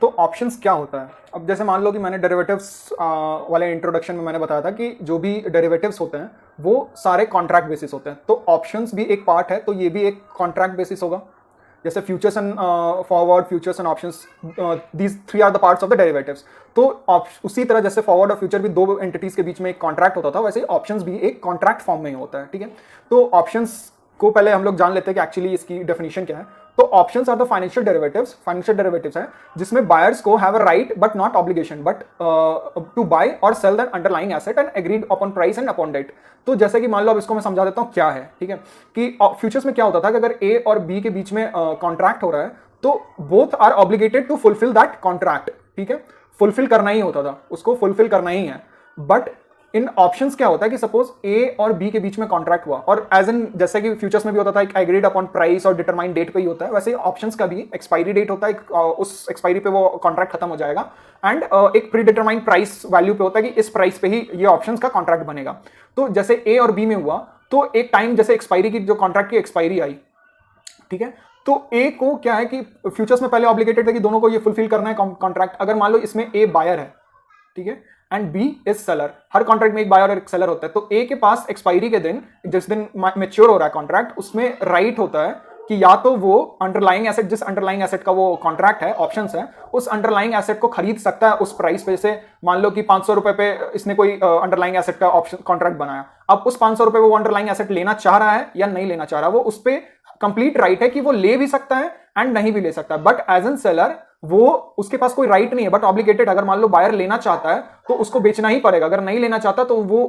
तो ऑप्शंस क्या होता है? अब जैसे मान लो कि मैंने डेरिवेटिव्स वाले इंट्रोडक्शन में मैंने बताया था कि जो भी डेरिवेटिव्स होते हैं वो सारे कॉन्ट्रैक्ट बेसिस होते हैं, तो ऑप्शंस भी एक पार्ट है, तो ये भी एक कॉन्ट्रैक्ट बेसिस होगा। जैसे futures and forward, futures and options, these three are the parts of the derivatives. तो उसी तरह जैसे फॉरवर्ड और फ्यूचर भी दो एंटिटीज के बीच में एक कॉन्ट्रैक्ट होता था, वैसे ऑप्शंस भी एक कॉन्ट्रैक्ट फॉर्म में ही होता है, ठीक है। तो ऑप्शंस को पहले हम लोग जान लेते हैं कि एक्चुअली इसकी डेफिनेशन क्या है। तो options are the financial derivatives हैं जिसमें बायर्स को have a right but not obligation but to buy और sell the underlying asset and agreed upon price and upon date. तो जैसे कि मान लो अब इसको मैं समझा देता हूं क्या है, ठीक है। कि फ्यूचर्स में क्या होता था कि अगर ए और बी के बीच में कॉन्ट्रैक्ट हो रहा है तो both are obligated to fulfil that contract, ठीक है। फुलफिल करना ही होता था, उसको फुलफिल करना ही है। बट इन ऑप्शंस क्या होता है कि सपोज ए और बी के बीच में कॉन्ट्रैक्ट हुआ, और एज इन जैसे कि फ्यूचर्स में भी होता था एक एग्रीड अपॉन प्राइस और डिटरमाइंड डेट पे ही होता है, वैसे ऑप्शंस का भी एक्सपायरी डेट होता है, उस एक्सपायरी पे वो कॉन्ट्रैक्ट खत्म हो जाएगा, एंड एक प्री डिटरमाइंड प्राइस वैल्यू पे होता है कि इस प्राइस पे ही ये ऑप्शंस का कॉन्ट्रैक्ट बनेगा। तो जैसे ए और बी में हुआ तो एक टाइम जैसे एक्सपायरी की, जो कॉन्ट्रैक्ट की एक्सपायरी आई, ठीक है। तो ए को क्या है कि फ्यूचर्स में पहले ऑब्लिगेटेड था कि दोनों को ये फुलफिल करना है कॉन्ट्रैक्ट। अगर मान लो इसमें ए बायर है, ठीक है, एंड बी इज सेलर, हर कॉन्ट्रैक्ट में एक बायर और एक सेलर होता है। तो ए के पास एक्सपायरी के दिन, जिस दिन मैच्योर हो रहा है कॉन्ट्रैक्ट, उसमें राइट होता है कि या तो वो अंडरलाइंग एसेट, जिस अंडरलाइंग एसेट का वो कॉन्ट्रैक्ट है, ऑप्शंस है, उस अंडरलाइंग एसेट को खरीद सकता है उस प्राइस पे। जैसे मान लो कि 500 रुपए पे इसने कोई अंडरलाइंग एसेट का ऑप्शन कॉन्ट्रैक्ट बनाया, अब उस 500 रुपए वो अंडरलाइंग एसेट लेना चाह रहा है या नहीं लेना चाह रहा, वो उस पर कंप्लीट राइट है कि वो ले भी सकता है एंड नहीं भी ले सकता। बट एज एन सेलर वो, उसके पास कोई राइट नहीं है, बट ऑब्लिगेटेड। अगर मान लो बायर लेना चाहता है तो उसको बेचना ही पड़ेगा, अगर नहीं लेना चाहता तो वो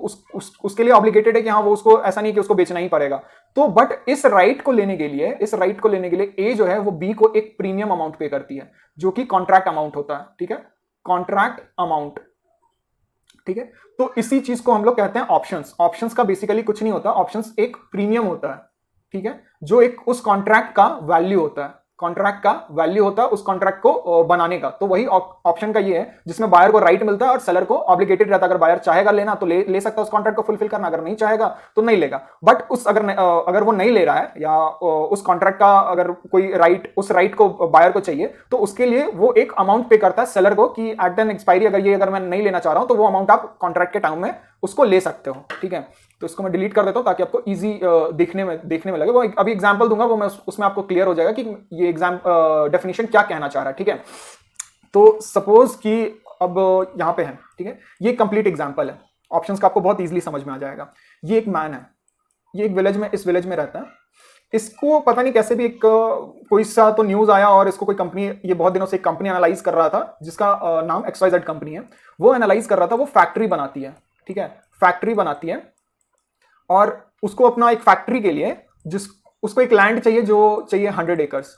उसके लिए ऑब्लिगेटेड है कि हाँ, वो उसको, ऐसा नहीं कि उसको बेचना ही पड़ेगा। तो बट इस राइट को लेने के लिए ए जो है वो बी को एक प्रीमियम अमाउंट पे करती है, जो कि कॉन्ट्रैक्ट अमाउंट होता है, ठीक है, कॉन्ट्रैक्ट अमाउंट, ठीक है। तो इसी चीज को हम लोग कहते हैं ऑप्शंस। ऑप्शंस का बेसिकली कुछ नहीं होता, ऑप्शंस एक प्रीमियम होता है, ठीक है, जो एक उस कॉन्ट्रैक्ट का वैल्यू होता है, कॉन्ट्रैक्ट का वैल्यू होता है उस कॉन्ट्रैक्ट को बनाने का। तो वही ऑप्शन का ये है जिसमें बायर को राइट मिलता है और सेलर को ऑब्लिगेटेड रहता है। अगर बायर चाहेगा लेना तो ले सकता है उस कॉन्ट्रैक्ट को फुलफिल करना, अगर नहीं चाहेगा तो नहीं लेगा। बट उस अगर वो नहीं ले रहा है या उस कॉन्ट्रैक्ट का अगर कोई राइट, उस राइट को बायर को चाहिए, तो उसके लिए वो एक अमाउंट पे करता है सेलर को कि एट एन एक्सपायरी अगर मैं नहीं लेना चाह रहा हूं तो वो अमाउंट आप कॉन्ट्रैक्ट के टाइम में उसको ले सकते हो, ठीक है। तो इसको मैं डिलीट कर देता हूं ताकि आपको इजी देखने में लगे। वो अभी एग्जांपल दूंगा, वो मैं उसमें आपको क्लियर हो जाएगा कि ये एग्जाम डेफिनेशन क्या कहना चाह रहा है, ठीक है। तो सपोज कि अब यहां पे है, ठीक है, ये कंप्लीट एग्जांपल है, ऑप्शंस का आपको बहुत इजीली समझ में आ जाएगा। ये एक मैन है, ये एक विलेज में, इस विलेज में रहता है। इसको पता नहीं कैसे भी एक कोई सा तो न्यूज आया और इसको कोई कंपनी, ये बहुत दिनों से एक कंपनी एनालाइज कर रहा था जिसका नाम XYZ कंपनी है। वो एनालाइज कर रहा था, वो फैक्ट्री बनाती है, ठीक है, फैक्ट्री बनाती है, और उसको अपना एक फैक्ट्री के लिए उसको एक लैंड चाहिए, जो चाहिए 100 एकर्स,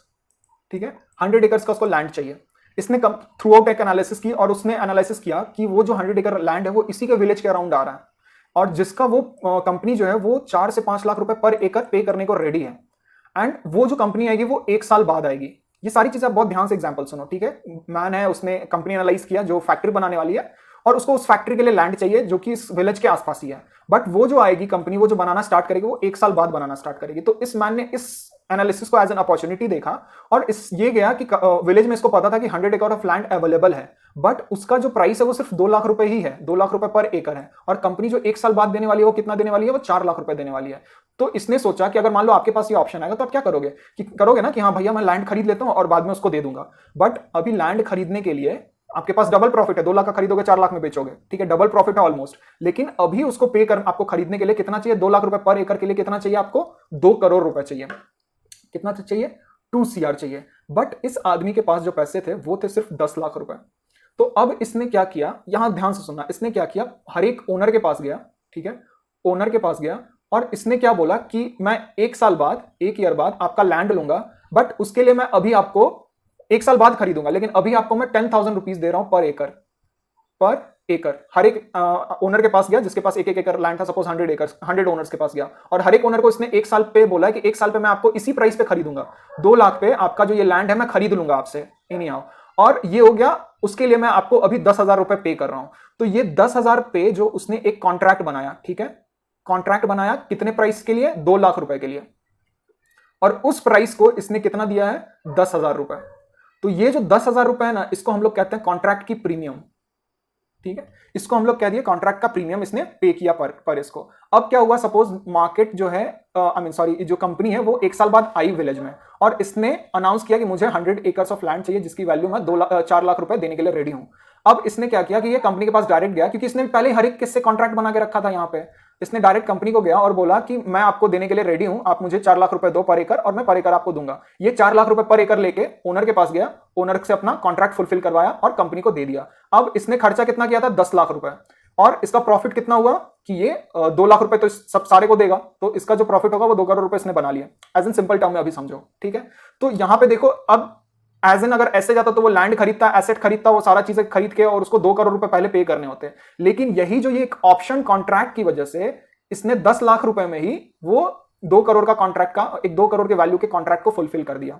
ठीक है, 100 एकर्स का उसको लैंड चाहिए। इसने थ्रू आउट एक एनालिसिस की और उसने एनालिसिस किया कि वो जो 100 एकड़ लैंड है वो इसी के विलेज के अराउंड आ रहा है, और जिसका वो कंपनी जो है वो 4 से 5 लाख रुपए पर एकड़ पे करने को रेडी है। एंड वो जो कंपनी आएगी वो 1 साल बाद आएगी। ये सारी चीजें आप बहुत ध्यान से एग्जांपल सुनो, ठीक है। मैन है, उसने कंपनी एनालाइज किया जो फैक्ट्री बनाने वाली है, और उसको उस फैक्ट्री के लिए लैंड चाहिए जो कि इस विलेज के आसपास ही है। बट वो जो आएगी कंपनी, वो जो बनाना स्टार्ट करेगी वो 1 साल बाद बनाना स्टार्ट करेगी। तो इस मैन ने इस एनालिसिस को एज एन अपॉर्चुनिटी देखा, और ये गया कि विलेज में इसको पता था कि 100 एकड़ ऑफ लैंड अवेलेबल है, बट उसका जो प्राइस है वो सिर्फ 2 लाख रुपए ही है, 2 लाख रुपए पर एकड़ है। और कंपनी जो 1 साल बाद देने वाली है वो कितना देने वाली है, वो 4 लाख रुपए देने वाली है। तो इसने सोचा कि अगर मान लो आपके पास ये ऑप्शन आएगा तो आप क्या करोगे, कि करोगे ना कि हाँ भैया मैं लैंड खरीद लेता हूं और बाद में उसको दे दूंगा। बट अभी लैंड खरीदने के लिए आपके पास डबल प्रॉफिट है, 2 लाख का खरीदोगे 4 लाख में बेचोगे, ठीक है, डबल प्रॉफिट है ऑलमोस्ट। लेकिन अभी उसको पे कर, आपको खरीदने के लिए कितना चाहिए, 2 लाख रुपए पर एकड़ के लिए कितना चाहिए आपको, 2 करोड़ रुपए चाहिए। कितना चाहिए, 2 CR चाहिए। बट इस आदमी के पास जो पैसे थे वो थे सिर्फ 10 लाख रुपए। तो अब इसने क्या किया, यहां ध्यान से सुनना, इसने क्या किया, हर एक ओनर के पास गया, ठीक है, ओनर के पास गया, और इसने क्या बोला कि मैं 1 साल बाद, 1 ईयर बाद आपका लैंड लूंगा, बट उसके लिए मैं अभी आपको 1 साल बाद खरीदूंगा, लेकिन अभी आपको मैं 10,000 रुपीज दे रहा हूं पर एकड़, पर एकड़। हर एक ओनर के पास गया जिसके पास 1-1 एकड़ लैंड था, सपोज 100 एकड़, 100 ओनर्स के पास गया, और हर एक ओनर को इसने 1 साल पे बोला है कि 1 साल पे मैं आपको इसी प्राइस पे खरीदूंगा, 2 लाख पे आपका जो ये लैंड है मैं खरीद लूंगा आपसे, नहीं आओ। और ये हो गया, उसके लिए मैं आपको अभी 10,000 रुपए पे कर रहा हूं। तो ये 10,000 पे जो उसने एक कॉन्ट्रैक्ट बनाया, ठीक है, कॉन्ट्रैक्ट बनाया कितने प्राइस के लिए, 2 लाख रुपए के लिए, और उस प्राइस को इसने कितना दिया है, 10,000 रुपए। तो ये जो 10,000 रुपए है ना, इसको हम लोग कहते हैं कॉन्ट्रैक्ट की प्रीमियम। ठीक है, इसको हम लोग कह दिए कॉन्ट्रैक्ट का प्रीमियम इसने पे किया पर इसको। अब क्या हुआ, सपोज मार्केट जो है आई मीन सॉरी जो कंपनी है वो 1 साल बाद आई विलेज में, और इसने अनाउंस किया कि मुझे 100 एकर्स ऑफ लैंड चाहिए जिसकी वैल्यू मैं 4 लाख रुपए देने के लिए रेडी हूं। अब इसने क्या किया कि ये कंपनी के पास डायरेक्ट गया, क्योंकि इसने पहले हर एक किससे कॉन्ट्रैक्ट बना के रखा था यहाँ पे। इसने डायरेक्ट कंपनी को गया और बोला कि मैं आपको देने के लिए रेडी हूं, आप मुझे 4 लाख रुपए दो पर एकड़ और मैं पर एकड़ आपको दूंगा। ये 4 लाख रुपए पर एकड़ लेके ओनर के पास गया, ओनर से अपना कॉन्ट्रैक्ट फुलफिल करवाया और कंपनी को दे दिया। अब इसने खर्चा कितना किया था, 10 लाख रुपए, और इसका प्रॉफिट कितना हुआ कि ये 2 लाख रुपए तो सब सारे को देगा, तो इसका जो प्रॉफिट होगा वो 2 करोड़ रुपए इसने बना लिया। एज इन सिंपल टर्म में अभी समझो। ठीक है, तो यहां पे देखो, अब एज एन अगर ऐसे जाता तो वो लैंड खरीदता, एसेट खरीदता, वो सारा चीजें खरीद के और उसको 2 करोड़ रुपए पहले पे करने होते हैं। लेकिन यही जो ये एक ऑप्शन कॉन्ट्रैक्ट की वजह से इसने 10 लाख रुपए में ही वो 2 करोड़ का कॉन्ट्रैक्ट का, एक 2 करोड़ के वैल्यू के कॉन्ट्रैक्ट को फुलफिल कर दिया।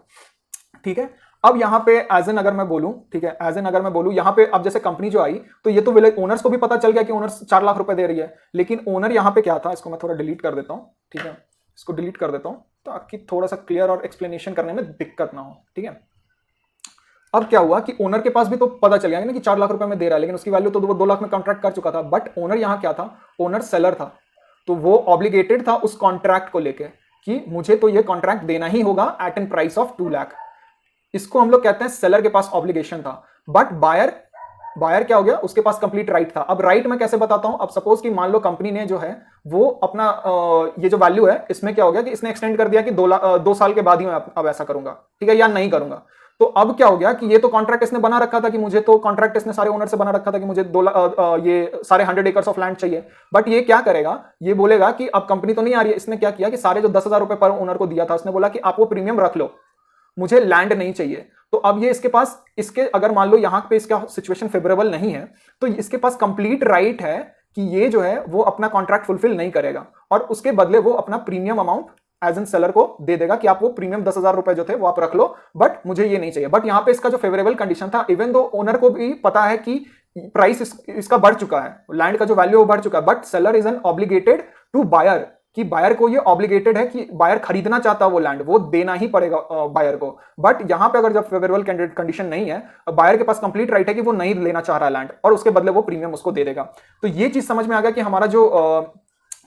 ठीक है, अब यहां पे एज एन अगर मैं बोलूं, ठीक है, एज एन अगर मैं बोलूं यहां पे, अब जैसे कंपनी जो आई तो ये तो विलेज ओनर्स को भी पता चल गया कि ओनर्स 4 लाख रुपए दे रही है, लेकिन ओनर यहां पे क्या था, इसको मैं थोड़ा डिलीट कर देता हूं। ठीक है, इसको डिलीट कर देता हूं ताकि थोड़ा सा क्लियर और एक्सप्लेनेशन करने में दिक्कत ना हो। ठीक है, अब क्या हुआ कि ओनर के पास भी तो पता चल गया ना कि 4 लाख रुपए में दे रहा है, लेकिन उसकी वैल्यू तो वो 2 लाख में कॉन्ट्रैक्ट कर चुका था। बट ओनर यहां क्या था, ओनर सेलर था, तो वो ऑब्लिगेटेड था उस कॉन्ट्रैक्ट को लेके कि मुझे तो ये कॉन्ट्रैक्ट देना ही होगा at an price of 2 lakh. इसको हम लोग कहते हैं सेलर के पास ऑब्लिगेशन था। बट बायर क्या हो गया, उसके पास कंप्लीट राइट था। अब राइट मैं कैसे बताता हूं, अब सपोज कि मान लो कंपनी ने जो है वो अपना ये जो वैल्यू है इसमें क्या हो गया कि इसने एक्सटेंड कर दिया कि 2 साल के बाद ही मैं अब ऐसा करूंगा, ठीक है, या नहीं करूंगा। तो अब क्या हो गया कि ये तो कॉन्ट्रैक्ट इसने बना रखा था कि मुझे तो कॉन्ट्रैक्ट इसने सारे ओनर से बना रखा था कि मुझे ये सारे 100 एकर्स ऑफ लैंड चाहिए। बट ये क्या करेगा, ये बोलेगा कि अब कंपनी तो नहीं आ रही है, इसने क्या किया कि सारे जो 10,000 रुपए पर ओनर को दिया था उसने बोला कि आप वो प्रीमियम रख लो, मुझे लैंड नहीं चाहिए। तो अब ये इसके पास, इसके अगर मान लो यहां पे इसका सिचुएशन फेवरेबल नहीं है तो इसके पास कंप्लीट राइट है कि ये जो है वो अपना कॉन्ट्रैक्ट फुलफिल नहीं करेगा, और उसके बदले वो अपना premium amount as an seller को दे देगा कि आप वो प्रीमियम 10,000 रुपए जो थे वो आप रख लो, बट मुझे ये नहीं चाहिए। बट यहां पे इसका जो फेवरेबल कंडीशन था, इवन दो ओनर को भी पता है कि प्राइस इसका बढ़ चुका है, लैंड का जो वैल्यू वो बढ़ चुका है, but seller is an obligated to buyer, कि बायर को ये ऑब्लिगेटेड है कि बायर खरीदना चाहता है वो लैंड, वो देना ही पड़ेगा बायर को। बट यहां पे अगर जब फेवरेबल कंडीशन नहीं है, बायर के पास कंप्लीट राइट है कि वो नहीं लेना चाह रहा है लैंड, और उसके बदले वो प्रीमियम उसको दे देगा। तो ये चीज समझ में आ गया कि हमारा जो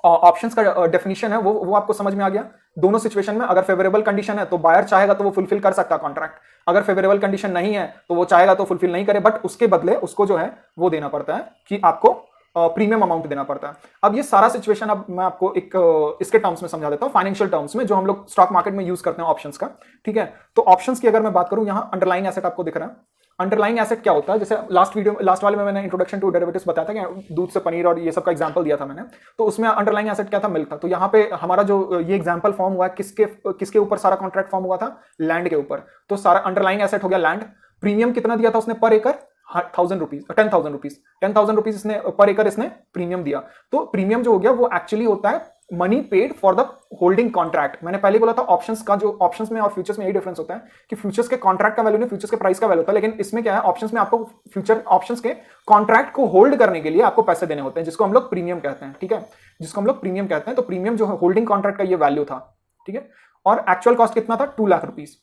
ऑप्शंस का डेफिनेशन है वो आपको समझ में आ गया। दोनों सिचुएशन में अगर फेवरेबल कंडीशन है तो बायर चाहेगा तो वो फुलफिल कर सकता है कॉन्ट्रैक्ट, अगर फेवरेबल कंडीशन नहीं है तो वो चाहेगा तो फुलफिल नहीं करे, बट उसके बदले उसको जो है वो देना पड़ता है कि आपको प्रीमियम अमाउंट देना पड़ता है। अब ये सारा सिचुएशन अब मैं आपको एक इसके टर्म्स में समझा देता हूं, फाइनेंशियल टर्म्स में, जो हम लोग स्टॉक मार्केट में यूज करते हैं ऑप्शंस का। ठीक है, तो ऑप्शंस की अगर मैं बात करूं, यहां अंडरलाइंग एसेट आपको दिख रहा है। अंडरलाइंग एसेट क्या होता है, जैसे लास्ट वाले में मैंने इंट्रोडक्शन टू डेरिवेटिव्स बताया था कि दूध से पनीर और ये सब का एग्जांपल दिया था मैंने, तो उसमें अंडरलाइंग एसेट क्या था, मिल्क था। तो यहाँ पे हमारा जो ये एग्जांपल फॉर्म हुआ किसके ऊपर सारा कॉन्ट्रैक्ट फॉर्म हुआ था, लैंड के ऊपर। तो सारा अंडरलाइंग एसेट हो गया लैंड। प्रीमियम कितना दिया था उसने पर एकड़, 10,000 रुपीज इसने पर एकड़ इसने प्रीमियम दिया। तो प्रीमियम जो हो गया वो एक्चुअली होता है money paid for the holding contract. मैंने पहले बोला था ऑप्शंस का, जो ऑप्शंस में और फ्यूचर्स में यही डिफरेंस होता है कि फ्यूचर्स के कॉन्ट्रैक्ट का वैल्यू नहीं, फ्यूचर्स के प्राइस का वैल्यू होता है। लेकिन इसमें क्या है, ऑप्शंस में आपको फ्यूचर ऑप्शंस के कॉन्ट्रैक्ट को होल्ड करने के लिए आपको पैसे देने होते हैं, जिसको हम लोग प्रीमियम कहते हैं। ठीक है, जिसको हम लोग प्रीमियम कहते हैं। तो प्रीमियम जो है होल्डिंग कॉन्ट्रैक्ट का ये वैल्यू था। ठीक है, और एक्चुअल कॉस्ट कितना था, 2 लाख रुपीज।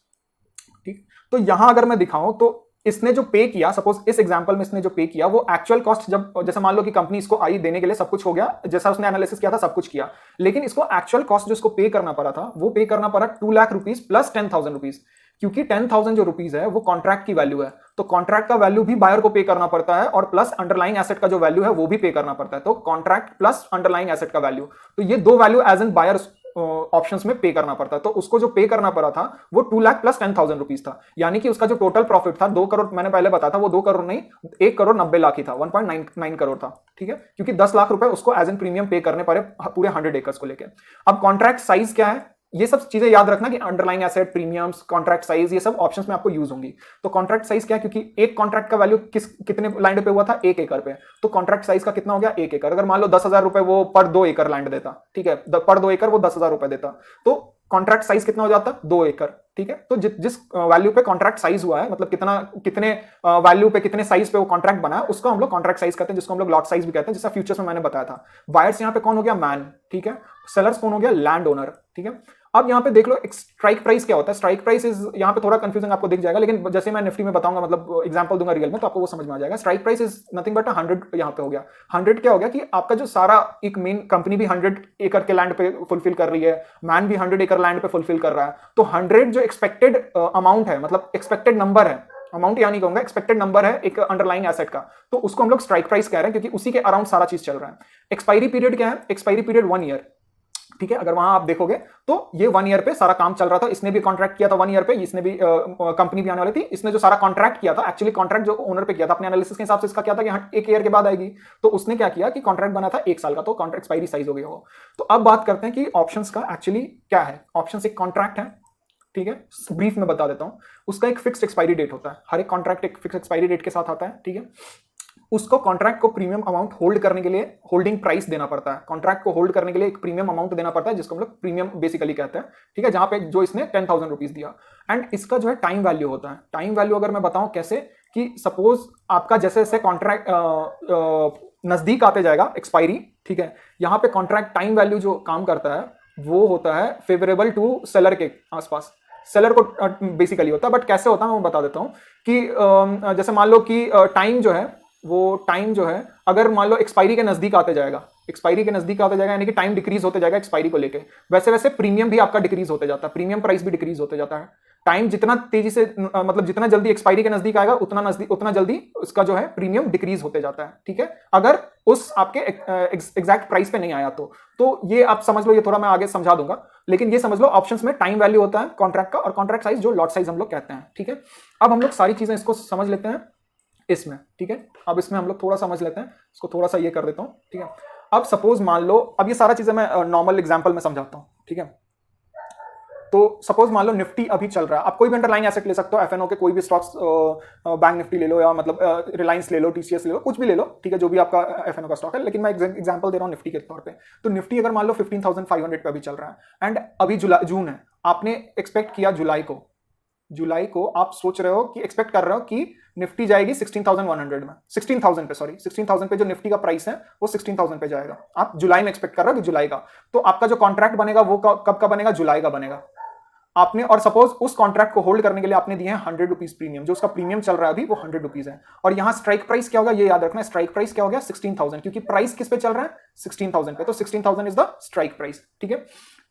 ठीक, तो यहां अगर मैं दिखाऊं तो इसने जो पे किया, सपोज इस एग्जांपल में इसने जो पे किया वो एक्चुअल कॉस्ट, जब जैसे मान लो कि कंपनी इसको आई देने के लिए सब कुछ हो गया, जैसा उसने एनालिसिस किया था सब कुछ किया, लेकिन इसको एक्चुअल कॉस्ट जो इसको पे करना पड़ा था वो पे करना पड़ा 2 लाख रुपीज प्लस 10,000 रुपीज, क्योंकि 10,000 जो रुपीज है वो कॉन्ट्रैक्ट की वैल्यू है। तो कॉन्ट्रैक्ट का वैल्यू भी बायर को पे करना पड़ता है, और प्लस अंडरलाइंग एसेट का जो वैल्यू है वो भी पे करना पड़ता है। तो कॉन्ट्रैक्ट प्लस अंडरलाइंग एसेट का वैल्यू, तो ये दो value as an buyer options में पे करना पड़ता है। तो उसको जो पे करना पड़ा था वो 2 लाख प्लस 10,000 रुपीज था, यानी कि उसका जो टोटल प्रॉफिट था 2 करोड़, मैंने पहले बताया था वो 2 करोड़ नहीं 1 करोड़ 90 लाख ही था, 1.99 करोड़ था। ठीक है, क्योंकि 10 लाख रुपए उसको एज एन प्रीमियम पे करने पड़े पूरे 100 एकर्स को लेकर। अब कॉन्ट्रैक्ट साइज क्या है, ये सब चीजें याद रखना कि underlying asset, premiums, contract size, ये सब ऑप्शंस में आपको यूज होंगी। तो कॉन्ट्रैक्ट साइज क्या है, क्योंकि एक कॉन्ट्रैक्ट का वैल्यू कितने लैंड पे हुआ था, 1 एकड़ पे, तो कॉन्ट्रैक्ट साइज का कितना हो गया, 1 एकड़। अगर मान लो 10,000 रुपए वो पर 2 एकड़ लैंड देता, ठीक है, पर 2 एकड़ वो 10,000 रुपए देता, तो कॉन्ट्रैक्ट साइज कितना हो जाता, 2 एकड़। ठीक है, तो जिस वैल्यू पे कॉन्ट्रैक्ट साइज हुआ है, मतलब कितने वैल्यू पे, कितने साइज पे वो कॉन्ट्रैक्ट बना है, उसको हम लोग कॉन्ट्रैक्ट साइज कहते हैं, जिसको हम लोग लॉट साइज भी कहते हैं, जैसा फ्यूचर्स में मैंने बताया था। बायर्स यहाँ पे कौन हो गया, मैन। ठीक है, सेलर्स कौन हो गया, लैंड ओनर। ठीक है, अब यहाँ पे देख लो स्ट्राइक प्राइस क्या होता है। स्ट्राइक प्राइस इज, यहाँ पे थोड़ा कंफ्यूजन आपको दिख जाएगा, लेकिन जैसे मैं निफ्टी में बताऊंगा, मतलब एग्जांपल दूंगा रियल में, तो आपको वो समझ में आ जाएगा। Strike price is nothing but 100 यहाँ पे हो गया। 100 क्या हो गया कि आपका जो सारा एक मेन कंपनी भी 100 एकड़ के लैंड पे फुलफिल कर रही है, मैन भी 100 एकड़ लैंड पे फुलफिल कर रहा है, तो 100 जो एक्सपेक्टेड अमाउंट है, मतलब एक्सपेक्टेड नंबर है, अमाउंट या नहीं कहूंगा, एक्सपेक्टेड नंबर है एक अंडरलाइंग एसेट का, तो उसको हम लोग स्ट्राइक प्राइस कह रहे हैं, क्योंकि उसी के अराउंड सारा चीज चल रहा है। एक्सपायरी पीरियड क्या है? एक्सपायरी पीरियड 1 ईयर, ठीक है। अगर वहां आप देखोगे तो ये 1 ईयर पे सारा काम चल रहा था, इसने भी कॉन्ट्रैक्ट किया था 1 ईयर पे, इसने भी कंपनी भी आने वाली थी, इसने जो सारा कॉन्ट्रैक्ट किया था, एक्चुअली कॉन्ट्रैक्ट जो ओनर पे किया था अपने एनालिसिस के हिसाब से इसका क्या था कि हाँ 1 ईयर के बाद आएगी, तो उसने क्या किया कि कॉन्ट्रैक्ट बना था 1 साल का, तो कॉन्ट्रैक्ट एक्सपायरी साइज हो गया वो। तो अब बात करते हैं कि ऑप्शंस का एक्चुअली क्या है। ऑप्शंस एक कॉन्ट्रैक्ट है, ठीक है, ब्रीफ में बता देता हूं। उसका एक फिक्स्ड एक्सपायरी डेट होता है, हर एक कॉन्ट्रैक्ट एक फिक्स्ड एक्सपायरी डेट के साथ आता है, ठीक है। उसको कॉन्ट्रैक्ट को प्रीमियम अमाउंट होल्ड करने के लिए होल्डिंग प्राइस देना पड़ता है। कॉन्ट्रैक्ट को होल्ड करने के लिए एक प्रीमियम अमाउंट देना पड़ता है, जिसको हम लोग प्रीमियम बेसिकली कहते हैं, ठीक है, जहां पे जो इसने 10,000 रुपीज दिया। एंड इसका जो है टाइम वैल्यू होता है। टाइम वैल्यू अगर मैं बताऊं कैसे, कि सपोज आपका जैसे जैसे कॉन्ट्रैक्ट नजदीक आते जाएगा एक्सपायरी, ठीक है, यहां पे कॉन्ट्रैक्ट टाइम वैल्यू जो काम करता है वो होता है फेवरेबल टू सेलर के आसपास। सेलर को बेसिकली होता है, बट कैसे होता है मैं बता देता हूं कि जैसे मान लो कि टाइम जो है, वो टाइम जो है अगर मान लो एक्सपायरी के नजदीक आते जाएगा, एक्सपायरी के नजदीक आते जाएगा, यानी कि टाइम डिक्रीज होते जाएगा एक्सपायरी को लेके, वैसे वैसे प्रीमियम भी आपका डिक्रीज होते जाता है, प्रीमियम प्राइस भी डिक्रीज होते जाता है। टाइम जितना तेजी से मतलब जितना जल्दी एक्सपायरी के नजदीक आएगा उतना जल्दी उसका जो है प्रीमियम डिक्रीज होते जाता है, ठीक है, अगर उस आपके एग्जैक्ट प्राइस पे नहीं आया तो ये आप समझ लो, ये थोड़ा मैं आगे समझा दूंगा, लेकिन ये समझ लो ऑप्शंस में टाइम वैल्यू होता है कॉन्ट्रैक्ट का, और कॉन्ट्रैक्ट साइज जो लॉट साइज हम लोग कहते हैं, ठीक है। अब हम लोग सारी चीजें इसको समझ लेते हैं इसमें, ठीक है। अब इसमें हम लोग थोड़ा समझ लेते हैं, इसको थोड़ा सा ये कर देता हूं, ठीक है। अब सपोज मान लो, अब ये सारा चीजें मैं नॉर्मल एग्जांपल में समझाता हूं, ठीक है। तो सपोज मान लो निफ्टी अभी चल रहा है, आप कोई भी अंडरलाइन एसेट ले सकते हो, एफएनओ के कोई भी स्टॉक्स, बैंक निफ्टी ले लो, या मतलब रिलायंस ले लो, टीसीएस ले लो, कुछ भी ले लो, ठीक है, जो भी आपका एफएनओ का स्टॉक है, लेकिन मैं एग्जांपल दे रहा हूं निफ्टी के तौर पे। तो निफ्टी अगर मान लो 15,500 पे अभी चल रहा है, एंड अभी जून है, आपने एक्सपेक्ट किया जुलाई को आप सोच रहे हो कि एक्सपेक्ट कर रहे हो कि निफ्टी जाएगी 16,100 में, 16,000 पे, सॉरी 16,000 पे जो निफ्टी का प्राइस है वो 16,000 पे जाएगा। आप जुलाई में एक्सपेक्ट कर रहे हो कि जुलाई का, तो आपका जो कॉन्ट्रैक्ट बनेगा वो कब का बनेगा? जुलाई का बनेगा आपने। और सपोज उस कॉन्ट्रैक्ट को होल्ड करने के लिए आपने दिए हैं 100 रुपीज प्रीमियम, जो उसका प्रीमियम चल रहा है अभी वो 100 रुपीज है। और यहां स्ट्राइक प्राइस क्या होगा ये याद रखना, स्ट्राइक प्राइस क्या हो गया? 16,000, क्योंकि प्राइस किस पे चल रहा है? 16,000 पे, तो 16,000 इज द स्ट्राइक प्राइस, ठीक है।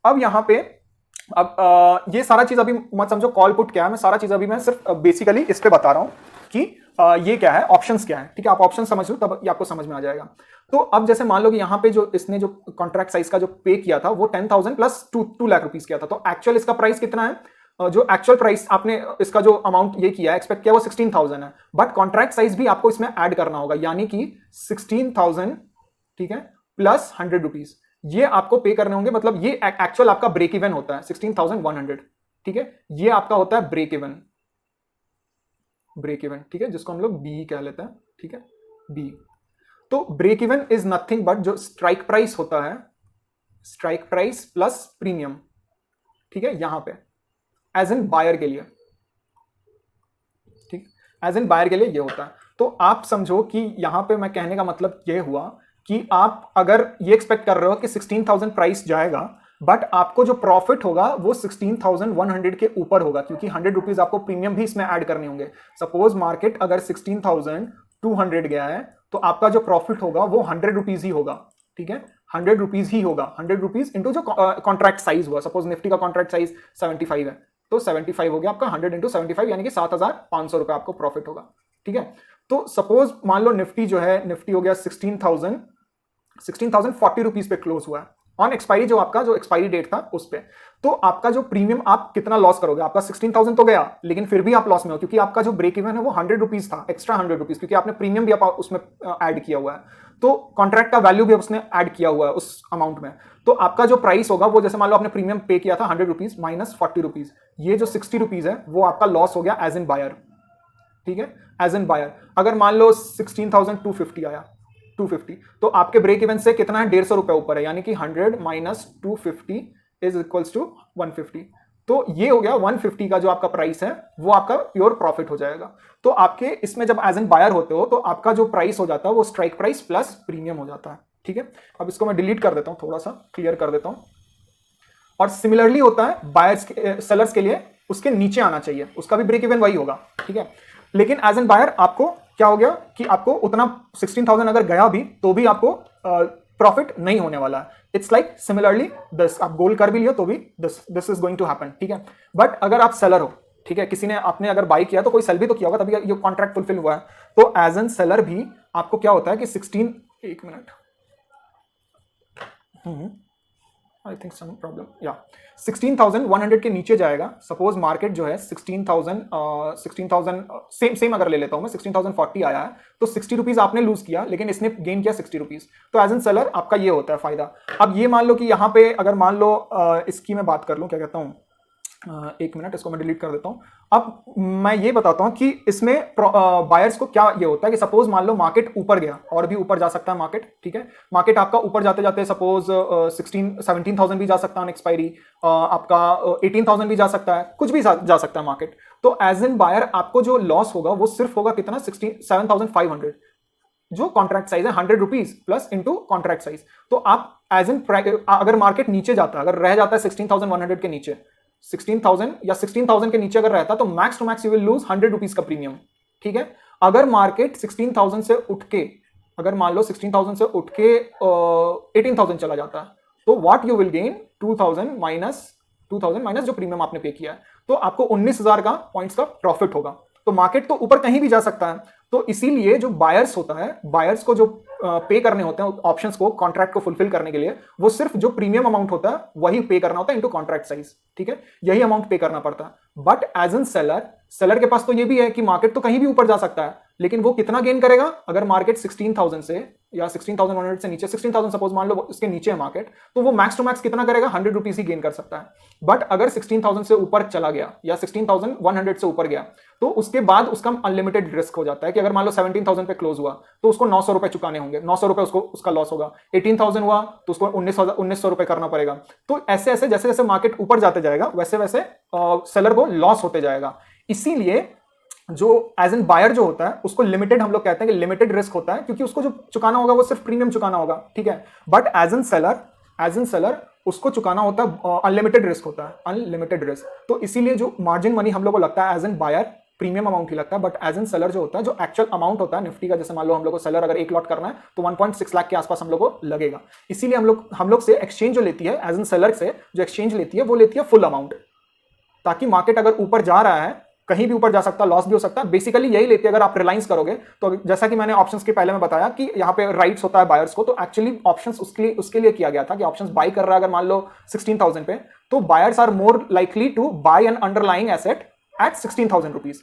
अब यहां पे ये सारा चीज अभी मत समझो कॉल पुट क्या है, मैं सारा चीज अभी मैं सिर्फ बेसिकली इस पे बता रहा हूं कि ये क्या है, ऑप्शंस क्या है, ठीक है। आप ऑप्शन समझ लो तब ये आपको समझ में आ जाएगा। तो अब जैसे मान लो कि यहां पे जो इसने जो कॉन्ट्रैक्ट साइज का जो पे किया था वो 10,000 प्लस 2 लाख रुपीज किया था, तो एक्चुअल इसका प्राइस कितना है? जो एक्चुअल प्राइस आपने इसका जो अमाउंट ये किया एक्सपेक्ट किया वो 16,000 है, बट कॉन्ट्रैक्ट साइज भी आपको इसमें ऐड करना होगा, यानी कि 16,000, ठीक है, प्लस 100 रुपीज ये आपको पे करने होंगे। मतलब ये एक्चुअल आपका ब्रेक इवन होता है 16,100, ठीक है, ये आपका होता है ब्रेक इवन, ठीक है, जिसको हम लोग बी कह लेते हैं, ठीक है, बी। तो break even is nothing but जो स्ट्राइक प्राइस होता है, स्ट्राइक प्राइस प्लस प्रीमियम, ठीक है, यहां पे एज इन बायर के लिए, ठीक, एज इन बायर के लिए ये होता है। तो आप समझो कि यहां पे मैं कहने का मतलब ये हुआ कि आप अगर ये एक्सपेक्ट कर रहे हो कि 16,000 प्राइस जाएगा, बट आपको जो प्रॉफिट होगा वो 16,100 के ऊपर होगा, क्योंकि 100 रुपीज आपको प्रीमियम भी इसमें ऐड करने होंगे। सपोज मार्केट अगर 16,200 गया है, तो आपका जो प्रॉफिट होगा वो 100 रुपीज ही होगा, ठीक है, 100 रुपीज ही होगा, 100 रुपीज इंटू जो कॉन्ट्रैक्ट साइज हुआ। सपोज निफ्टी का कॉन्ट्रैक्ट साइज 75 है, तो 75 हो गया आपका 100 इंटू 75, यानी कि 7,500 रुपए आपको प्रॉफिट होगा, ठीक है। तो सपोज मान लो निफ्टी जो है, निफ्टी हो गया 16,040 रुपीज पे क्लोज हुआ है ऑन एक्सपायरी, जो आपका जो एक्सपायरी डेट था उस पे। तो आपका जो प्रीमियम आप कितना लॉस करोगे? आपका 16,000 तो गया, लेकिन फिर भी आप लॉस में हो, क्योंकि आपका जो ब्रेक इवन है वो 100 रुपीज था, एक्स्ट्रा 100 रुपीज, क्योंकि आपने प्रीमियम भी आप उसमें ऐड किया हुआ है, तो कॉन्ट्रैक्ट का वैल्यू भी उसने ऐड किया हुआ है उस अमाउंट में। तो आपका जो प्राइस होगा वो, जैसे मान लो आपने प्रीमियम पे किया था 100 रुपीज माइनस 40 रुपीज, ये जो 60 रुपीज है वो आपका लॉस हो गया एज इन बायर, ठीक है, एज इन बायर। अगर मान लो 16,250 आया, 250, तो आपके ब्रेक इवन से कितना है? 150 रुपए ऊपर है, यानी कि 100 माइनस 250 इज इक्वल्स टू 150। तो ये हो गया 150 का जो आपका प्राइस है वो आपका प्योर प्रॉफिट हो जाएगा। तो आपके इसमें जब एज एन बायर होते हो तो आपका जो प्राइस हो जाता है वो स्ट्राइक प्राइस प्लस प्रीमियम हो जाता है, ठीक है। अब इसको मैं डिलीट कर देता हूं, थोड़ा सा क्लियर कर देता हूं। और सिमिलरली होता है बायर्स सेलर्स के लिए उसके नीचे आना चाहिए, उसका भी ब्रेक इवन वही होगा, ठीक है। लेकिन एज एन बायर आपको क्या हो गया कि आपको उतना 16,000 अगर गया भी तो भी आपको प्रॉफिट नहीं होने वाला है। इट्स लाइक सिमिलरली दिस, आप गोल कर भी लियो तो भी this is going to happen, ठीक है। बट अगर आप सेलर हो, ठीक है, किसी ने आपने अगर बाई किया तो कोई सेल भी तो किया होगा तभी ये कॉन्ट्रैक्ट फुलफिल हुआ है। तो एज एन सेलर भी आपको क्या होता है कि 16, एक minute, I think some problem, या 16,100 के नीचे जाएगा। सपोज मार्केट जो है 16,000 सेम अगर ले लेता हूं मैं, 16,040 आया है तो 60 रुपीज आपने लूज किया, लेकिन इसने गेन किया 60 रुपीज। तो एज एन सेलर आपका ये होता है फायदा। अब ये मान लो कि यहां पे अगर मान लो इसकी मैं बात कर लूं, क्या कहता हूं, एक मिनट, इसको मैं डिलीट कर देता हूं। अब मैं ये बताता हूं कि इसमें बायर्स को क्या ये होता है कि सपोज मान लो मार्केट ऊपर गया, और भी ऊपर जा सकता है मार्केट, ठीक है। मार्केट आपका ऊपर जाते जाते सपोज 17,000 भी जा सकता है ऑन एक्सपायरी, आपका 18,000 भी जा सकता है, कुछ भी जा सकता है मार्केट। तो एज एन बायर आपको जो लॉस होगा वो सिर्फ होगा कितना, 7,500, जो कॉन्ट्रैक्ट साइज है 100 rupees plus into contract size. तो आप एज एन अगर मार्केट नीचे जाता है, अगर रह जाता है 16,100 के नीचे, 16,000 या 16,000 के नीचे अगर रहता तो max to max you will lose 100 rupees का प्रीमियम, ठीक है। अगर मार्केट 16,000 से उठ के, अगर मान लो 16,000 से उठ के 18,000 चला जाता है, तो what you will gain 2,000 minus जो प्रीमियम आपने पे किया है, तो आपको 19,000 का पॉइंट्स का प्रॉफिट होगा। तो मार्केट तो ऊपर कहीं भी जा सकता है, तो इसीलिए जो बायर्स होता है, बायर्स को जो पे करने होते हैं ऑप्शंस को, कॉन्ट्रैक्ट को फुलफिल करने के लिए, वो सिर्फ जो प्रीमियम अमाउंट होता है वही पे करना होता है इनटू कॉन्ट्रैक्ट साइज, ठीक है, यही अमाउंट पे करना पड़ता है। बट एज एन सेलर के पास तो ये भी है कि मार्केट तो कहीं भी ऊपर जा सकता है, लेकिन वो कितना गेन करेगा, अगर मार्केट 16,000 से या 16,100 से नीचे, 16,000 सपोज मान लो इसके नीचे है मार्केट, तो वो मैक्स टू मैक्स कितना करेगा, 100 रुपीज ही गेन कर सकता है। बट अगर 16,000 से ऊपर चला गया या 16,100 से ऊपर गया, तो उसके बाद उसका अनलिमिटेड रिस्क हो जाता है कि अगर मान लो 17,000 पे क्लोज हुआ तो उसको 900 रुपए चुकाने होंगे, 900 रुपए उसका लॉस होगा। 18,000 हुआ तो उसको 1900 रुपए करना पड़ेगा। तो ऐसे ऐसे जैसे जैसे मार्केट ऊपर जाते जाएगा वैसे वैसे सेलर को लॉस होते जाएगा। इसीलिए जो एज एन बायर जो होता है उसको लिमिटेड, हम लोग कहते हैं कि लिमिटेड रिस्क होता है, क्योंकि उसको जो चुकाना होगा वो सिर्फ प्रीमियम चुकाना होगा, ठीक है। बट एज एन सेलर उसको चुकाना होता है, अनलिमिटेड रिस्क होता है, अनलिमिटेड रिस्क। तो इसीलिए जो मार्जिन मनी हम लोग को लगता है as an buyer premium amount ही लगता है, बट एज एन सेलर जो होता है, जो एक्चुअल अमाउंट होता है निफ्टी का, जैसे मान लो हम लोग को सेलर अगर 1 लॉट करना है तो 1.6 लाख के आसपास हम लोग को लगेगा। इसीलिए हम लोग से एक्सचेंज जो लेती है, एज एन सेलर से जो एक्सचेंज लेती है वो लेती है फुल अमाउंट, ताकि मार्केट अगर ऊपर जा रहा है, कहीं भी ऊपर जा सकता है, लॉस भी हो सकता है, बेसिकली यही लेती है। अगर आप रिलायंस करोगे तो जैसा कि मैंने ऑप्शंस के पहले में बताया कि यहाँ पे राइट्स होता है बायर्स को, तो एक्चुअली ऑप्शंस उसके लिए किया गया था कि ऑप्शंस बाय कर रहा है अगर मान लो 16,000 पे, तो buyers are more likely to buy an underlying asset at 16,000 rupees.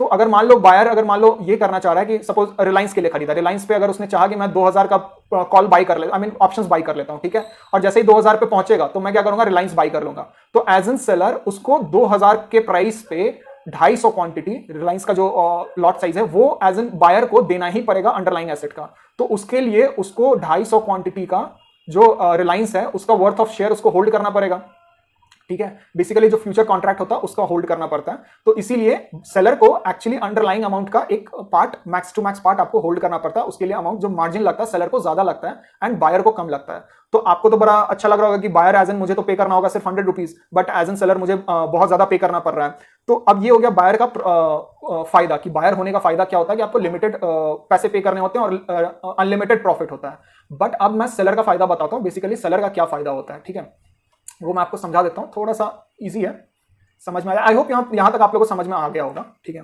तो अगर मान लो बायर अगर मान लो ये करना चाह रहा है कि सपोज रिलायंस के लिए खरीदा, रिलायंस पे अगर उसने चाहा कि मैं 2,000 का कॉल बाई कर लेता, आई मीन ऑप्शंस बाई कर लेता हूं, ठीक है, और जैसे ही 2,000 पे पहुंचेगा तो मैं क्या करूंगा, रिलायंस बाई कर लूंगा। तो एज एन सेलर उसको 2,000 के प्राइस पे 250 क्वांटिटी रिलायंस का जो लॉट साइज है वो एज एन बायर को देना ही पड़ेगा अंडरलाइंग एसेट का। तो उसके लिए उसको 250 क्वांटिटी का जो रिलायंस है उसका वर्थ ऑफ शेयर उसको होल्ड करना पड़ेगा, ठीक है। बेसिकली जो फ्यूचर कॉन्ट्रैक्ट होता है उसका होल्ड करना पड़ता है। तो इसीलिए सेलर को एक्चुअली अंडरलाइंग अमाउंट का एक part, max to max part आपको होल्ड करना पड़ता है। उसके लिए अमाउंट जो मार्जिन लगता है सेलर को ज्यादा लगता है एंड बायर को कम लगता है। तो आपको तो बड़ा अच्छा लग रहा होगा कि बायर एज एन मुझे तो पे करना होगा सिर्फ 100 rupees, but as an seller मुझे बहुत ज्यादा पे करना पड़ रहा है। तो अब ये हो गया बायर का फायदा, कि बायर होने का फायदा क्या होता है कि आपको लिमिटेड पैसे पे करने होते हैं और अनलिमिटेड प्रॉफिट होता है। बट अब मैं सेलर का फायदा बताता हूं, बेसिकली सेलर का क्या फायदा होता है, ठीक है, वो मैं आपको समझा देता हूं। थोड़ा सा इजी है, समझ में आया, आई होप यहां तक आप लोगों को समझ में आ गया होगा, ठीक है।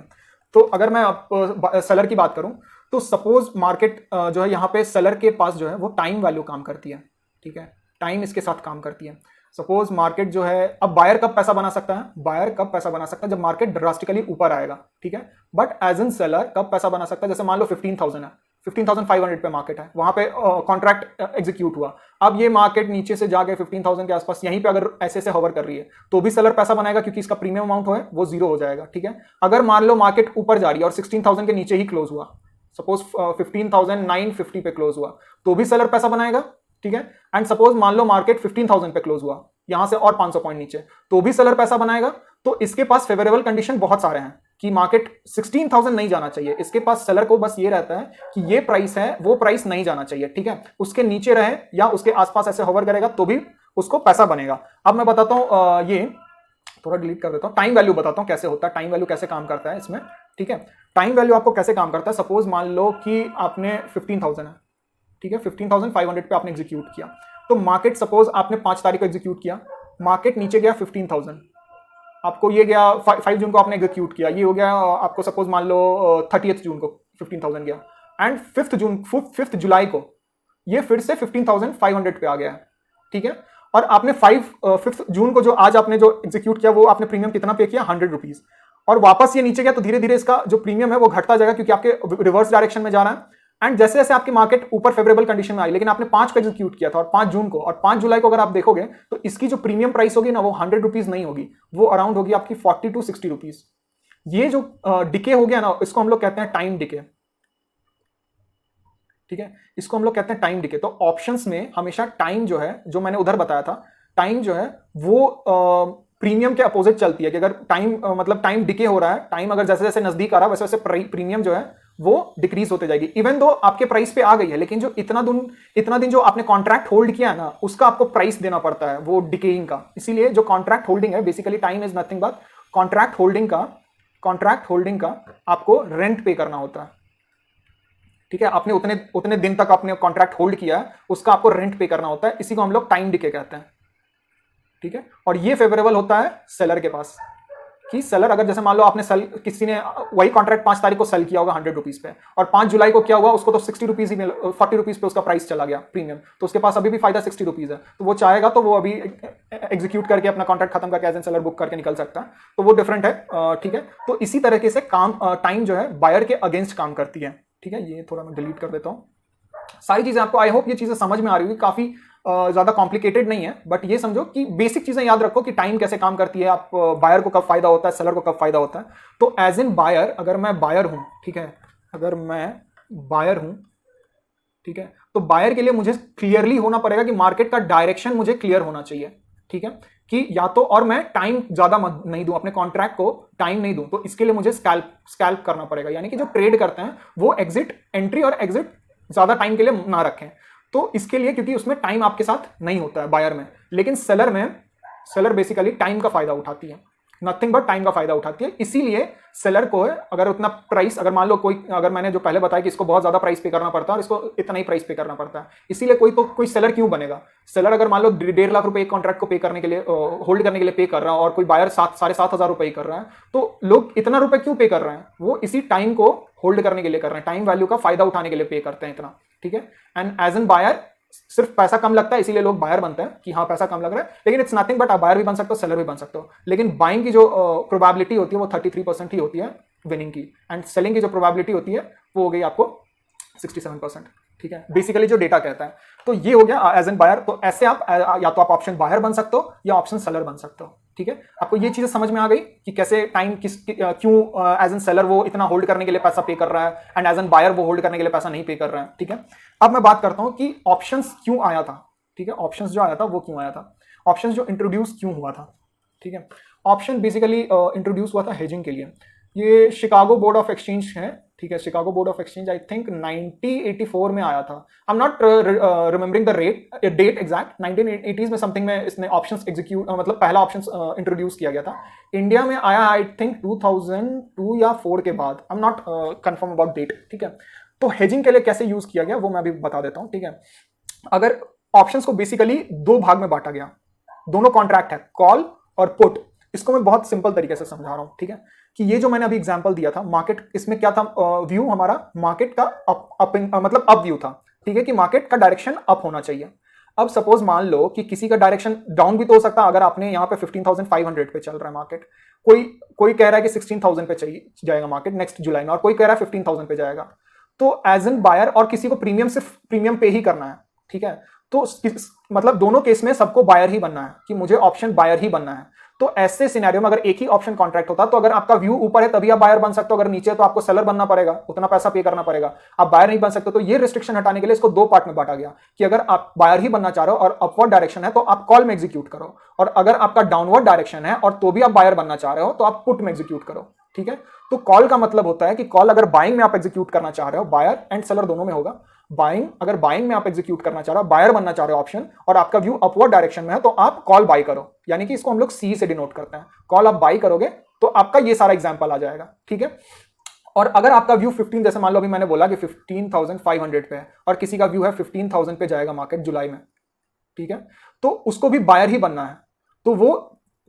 तो अगर मैं सेलर की बात करूं तो सपोज मार्केट जो है यहाँ पे सेलर के पास जो है वो टाइम वैल्यू काम करती है, ठीक है, टाइम इसके साथ काम करती है। सपोज मार्केट जो है, अब बायर कब पैसा बना सकता है, बायर कब पैसा बना सकता है, जब मार्केट ड्रास्टिकली ऊपर आएगा, ठीक है। बट एज एन सेलर कब पैसा बना सकता है, जैसे मान लो 15,000 है, 15,500 पे मार्केट है, वहां पे कॉन्ट्रैक्ट एग्जीक्यूट हुआ। अब ये मार्केट नीचे से जाके 15,000 के आसपास यहीं पे अगर ऐसे से होवर कर रही है तो भी सेलर पैसा बनाएगा, क्योंकि इसका प्रीमियम अमाउंट है वो जीरो हो जाएगा, ठीक है। अगर मान लो मार्केट ऊपर जा रही है और 16,000 के नीचे ही क्लोज हुआ, सपोज 15,950 पे क्लोज हुआ, तो भी सेलर पैसा बनाएगा, ठीक है। एंड सपोज मान लो मार्केट 15,000 पे क्लोज हुआ, यहां से और 500 पॉइंट नीचे, तो भी सेलर पैसा बनाएगा। तो इसके पास फेवरेबल कंडीशन बहुत सारे हैं कि मार्केट 16,000 नहीं जाना चाहिए, इसके पास सेलर को बस ये रहता है कि ये प्राइस है वो प्राइस नहीं जाना चाहिए, ठीक है। उसके नीचे रहे या उसके आसपास ऐसे होवर करेगा तो भी उसको पैसा बनेगा। अब मैं बताता हूं ये थोड़ा डिलीट कर देता हूं, टाइम वैल्यू बताता हूं कैसे होता है, टाइम वैल्यू कैसे काम करता है इसमें। ठीक है, टाइम वैल्यू आपको कैसे काम करता है, सपोज मान लो कि आपने 15,000 है, ठीक है, 15,500 पे आपने एग्जीक्यूट किया, तो मार्केट सपोज आपने 5 तारीख को एग्जीक्यूट किया, मार्केट नीचे गया 15,000, आपको ये गया 5 जून को आपने एग्जीक्यूट किया, ये हो गया आपको सपोज मान लो 30 जून को 15,000 गया, एंड 5 जुलाई को ये फिर से 15,500 पे आ गया है। ठीक है, और आपने 5 जून को जो आज आपने जो एग्जीक्यूट किया वो आपने प्रीमियम कितना पे किया, 100 रुपीज, और वापस ये नीचे गया तो धीरे धीरे इसका जो प्रीमियम है वो घटता जाएगा क्योंकि आपके रिवर्स डायरेक्शन में जा रहा है। एंड जैसे जैसे आपकी मार्केट ऊपर फेवरेबल कंडीशन में आई, लेकिन आपने 5 को एग्जीक्यूट किया था और 5 जून को, और 5 जुलाई को अगर आप देखोगे तो इसकी जो प्रीमियम प्राइस होगी ना वो 100 रुपीज नहीं होगी, वो अराउंड होगी आपकी 40 to 60 रुपीज। ये जो डिके हो गया ना इसको हम लोग कहते हैं टाइम डिके। ठीक है, इसको हम लोग कहते हैं टाइम डिके। तो ऑप्शंस में हमेशा टाइम जो है, जो मैंने उधर बताया था, टाइम जो है वो प्रीमियम के अपोजिट चलती है कि अगर टाइम मतलब टाइम डिके हो रहा है, टाइम अगर जैसे जैसे नजदीक आ रहा है वैसे वैसे प्रीमियम जो है वो डिक्रीज होते जाएगी। इवन दो आपके प्राइस पे आ गई है, लेकिन जो इतना दिन जो आपने कॉन्ट्रैक्ट होल्ड किया है ना उसका आपको प्राइस देना पड़ता है वो डिकेइंग का। इसीलिए जो कॉन्ट्रैक्ट होल्डिंग है, basically time is nothing but contract holding का आपको रेंट पे करना होता है। ठीक है, आपने उतने दिन तक आपने कॉन्ट्रैक्ट होल्ड किया है उसका आपको रेंट पे करना होता है, इसी को हम लोग टाइम डिके कहते हैं। ठीक है, और ये फेवरेबल होता है सेलर के पास कि सेलर अगर जैसे मान लो आपने सेल, किसी ने वही कॉन्ट्रैक्ट 5 तारीख को सेल किया होगा 100 रुपीज पे, और 5 जुलाई को क्या हुआ उसको तो 60 रुपीज ही 40 रुपीज पे उसका प्राइस चला गया प्रीमियम, तो उसके पास अभी भी फायदा 60 रुपीज है, तो वो चाहेगा तो वो अभी एग्जीक्यूट करके अपना कॉन्ट्रैक्ट खत्म करके एज एन सेलर बुक करके निकल सकता है, तो वो डिफरेंट है। ठीक है, तो इसी तरीके से काम टाइम जो है बायर के अगेंस्ट काम करती है। ठीक है, ये थोड़ा मैं डिलीट कर देता हूँ। सारी चीजें आपको आई होप ये चीजें समझ में आ रही होगी, काफी ज्यादा कॉम्प्लिकेटेड नहीं है, बट ये समझो कि बेसिक चीजें याद रखो कि टाइम कैसे काम करती है, आप बायर को कब फायदा होता है, सेलर को कब फायदा होता है। तो एज इन बायर, अगर मैं बायर हूं, ठीक है, अगर मैं बायर हूं, ठीक है, तो बायर के लिए मुझे क्लियरली होना पड़ेगा कि मार्केट का डायरेक्शन मुझे क्लियर होना चाहिए। ठीक है, कि या तो और मैं टाइम ज्यादा नहीं दूं, अपने कॉन्ट्रैक्ट को टाइम नहीं दूं, तो इसके लिए मुझे स्कैल्प करना पड़ेगा, यानी कि जो ट्रेड करते हैं वो एंट्री और एग्जिट ज्यादा टाइम के लिए ना रखें। तो इसके लिए, क्योंकि उसमें टाइम आपके साथ नहीं होता है बायर में, लेकिन सेलर बेसिकली टाइम का फायदा उठाती है, नथिंग बट टाइम का फायदा उठाती है। इसीलिए सेलर को अगर उतना प्राइस, अगर मान लो अगर मैंने जो पहले बताया कि इसको बहुत ज्यादा प्राइस पे करना पड़ता है और इसको इतना ही प्राइस पे करना पड़ता है, इसीलिए कोई सेलर क्यों बनेगा। सेलर अगर मान लो 1.5 लाख रुपए एक कॉन्ट्रैक्ट को पे करने के लिए, होल्ड करने के लिए पे कर रहा है, और कोई बायर 7,500 रुपए कर रहा है, तो लोग इतना रुपए क्यों पे कर रहे हैं, वो इसी टाइम को होल्ड करने के लिए कर रहे हैं, टाइम वैल्यू का फायदा उठाने के लिए पे करते हैं इतना। ठीक है, एंड एज एन बायर सिर्फ पैसा कम लगता है इसीलिए लोग बायर बनते हैं कि हाँ पैसा कम लग रहा है, लेकिन इट्स नथिंग बट आप बायर भी बन सकते हो, सेलर भी बन सकते हो, लेकिन बाइंग की जो प्रोबेबिलिटी होती है वो 33% ही होती है विनिंग की, एंड सेलिंग की जो प्रोबेबिलिटी होती है वो हो गई आपको 67%। ठीक है, बेसिकली जो डेटा कहता है। तो ये हो गया एज एन बायर। तो ऐसे आप या तो आप ऑप्शन बायर बन सकते हो या ऑप्शन सेलर बन सकते हो। ठीक है, आपको ये चीजें समझ में आ गई कि कैसे टाइम क्यों एज एन सेलर वो इतना होल्ड करने के लिए पैसा पे कर रहा है, एंड एज एन बायर वो होल्ड करने के लिए पैसा नहीं पे कर रहा है। ठीक है, अब मैं बात करता हूं कि ऑप्शंस क्यों आया था। ठीक है, ऑप्शंस जो आया था वो क्यों आया था, ऑप्शंस जो इंट्रोड्यूस क्यों हुआ था। ठीक है, ऑप्शन बेसिकली इंट्रोड्यूस हुआ था हेजिंग के लिए। ये शिकागो बोर्ड ऑफ एक्सचेंज है। ठीक है, Chicago board of exchange I think 1984 में आया था। I am not remembering the date exact, 1980s में समथिंग में इसने ऑप्शंस एग्जीक्यूट मतलब पहला ऑप्शंस इंट्रोड्यूस किया गया था। इंडिया में आया आई थिंक 2002 या 4 के बाद, I am not confirm about date. ठीक है, तो हेजिंग के लिए कैसे यूज किया गया वो मैं अभी बता देता हूं। ठीक है, अगर ऑप्शंस को बेसिकली 2 भाग में बांटा गया, दोनों कॉन्ट्रैक्ट है, कॉल और पुट। इसको मैं बहुत सिंपल तरीके से समझा रहा हूं। ठीक है, कि ये जो मैंने अभी एग्जांपल दिया था, मार्केट, इसमें क्या था, व्यू हमारा मार्केट का मतलब अप व्यू था। ठीक है, कि मार्केट का डायरेक्शन अप होना चाहिए। अब सपोज मान लो कि किसी का डायरेक्शन डाउन भी तो हो सकता है, अगर आपने यहाँ पे 15,500 पे चल रहा है मार्केट, कोई कह रहा है कि 16,000 पे चाहिए जाएगा मार्केट नेक्स्ट जुलाई में, और कोई कह रहा है 15,000 पे जाएगा। तो एज एन बायर, और किसी को प्रीमियम सिर्फ प्रीमियम पे ही करना है। ठीक है, तो मतलब दोनों केस में सबको बायर ही बनना है कि मुझे ऑप्शन बायर ही बनना है। तो ऐसे सिनेरियो में अगर एक ही ऑप्शन कॉन्ट्रैक्ट होता, तो अगर आपका व्यू ऊपर है तभी आप बायर बन सकते हो, अगर नीचे है तो आपको सेलर बनना पड़ेगा, उतना पैसा पे करना पड़ेगा, आप बायर नहीं बन सकते। तो ये रिस्ट्रिक्शन हटाने के लिए इसको 2 पार्ट में बांटा गया कि अगर आप बायर ही बनना चाह रहे हो और अपवर्ड डायरेक्शन है तो आप कॉल में एग्जीक्यूट करो, और अगर आपका डाउनवर्ड डायरेक्शन है और तो भी आप बायर बनना चाह रहे हो तो आप पुट में एग्जीक्यूट करो। ठीक है, तो कॉल का मतलब होता है कि कॉल अगर बाइंग में आप एग्जीक्यूट करना चाह रहे हो, बायर एंड सेलर दोनों में होगा, बाइंग, अगर बाइंग में आप एग्जीक्यूट करना चाह रहे हो, बायर बनना चाह रहे हो ऑप्शन, और आपका व्यू अपवर्ड डायरेक्शन में है, तो आप कॉल बाई करो, यानी कि इसको हम लोग सी से डिनोट करते हैं। कॉल आप बाई करोगे तो आपका ये सारा एग्जांपल आ जाएगा, ठीक है। और अगर आपका व्यू 15, जैसे मान लो अभी मैंने बोला कि 15,500 पे है और किसी का व्यू है 15,000 पे जाएगा मार्केट जुलाई में, ठीक है, तो उसको भी बायर ही बनना है, तो वो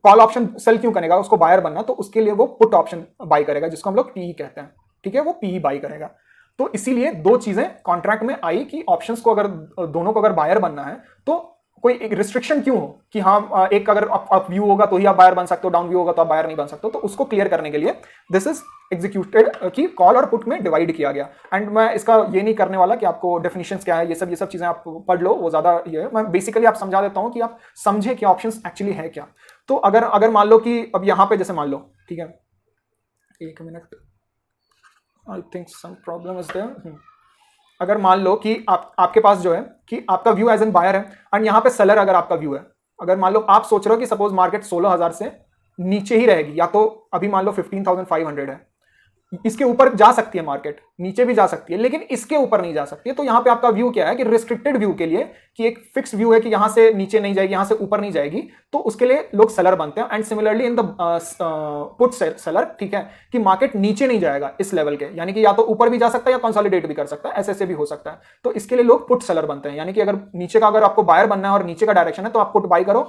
कॉल ऑप्शन सेल क्यों करेगा, उसको बायर बनना, तो उसके लिए वो पुट ऑप्शन बाई करेगा, जिसको हम लोग पी कहते हैं, ठीक है, वो पी बाई करेगा। तो इसीलिए दो चीजें कॉन्ट्रैक्ट में आई कि ऑप्शंस को अगर दोनों को अगर बायर बनना है तो कोई एक रिस्ट्रिक्शन क्यों हो कि हाँ एक अगर अप व्यू होगा तो ही आप बायर बन सकते हो, डाउन व्यू होगा तो आप बायर नहीं बन सकते हो, तो उसको क्लियर करने के लिए दिस इज एग्जीक्यूटेड कि कॉल और पुट में डिवाइड किया गया। एंड मैं इसका ये नहीं करने वाला कि आपको डेफिनेशंस क्या है, ये सब चीजें आप पढ़ लो, वो ज्यादा ये है, मैं बेसिकली आप समझा देता हूं कि आप समझे कि ऑप्शंस एक्चुअली है क्या। तो अगर मान लो कि अब यहां पे जैसे मान लो, ठीक है, एक minute, I think some problem is there. अगर मान लो कि आपके पास जो है कि आपका व्यू एज एन बायर है एंड यहां पे सेलर अगर आपका व्यू है, अगर मान लो आप सोच रहे हो कि सपोज मार्केट 16,000 से नीचे ही रहेगी, या तो अभी मान लो 15,500 है, इसके ऊपर जा सकती है मार्केट, नीचे भी जा सकती है, लेकिन इसके ऊपर नहीं जा सकती है, तो यहां पे आपका व्यू क्या है कि रिस्ट्रिक्टेड व्यू के लिए कि एक फिक्स व्यू है कि यहां से नीचे नहीं जाएगी, यहां से ऊपर नहीं जाएगी, तो उसके लिए लोग सेलर बनते हैं। And similarly in the put seller, ठीक है, कि मार्केट नीचे नहीं जाएगा इस लेवल के, यानी कि या तो ऊपर भी जा सकता है या कंसोलिडेट भी कर सकता है, ऐसे भी हो सकता है, तो इसके लिए लोग पुट सेलर बनते हैं। यानी कि अगर नीचे का अगर आपको बायर बनना है और नीचे का डायरेक्शन है तो आप पुट बाई करो,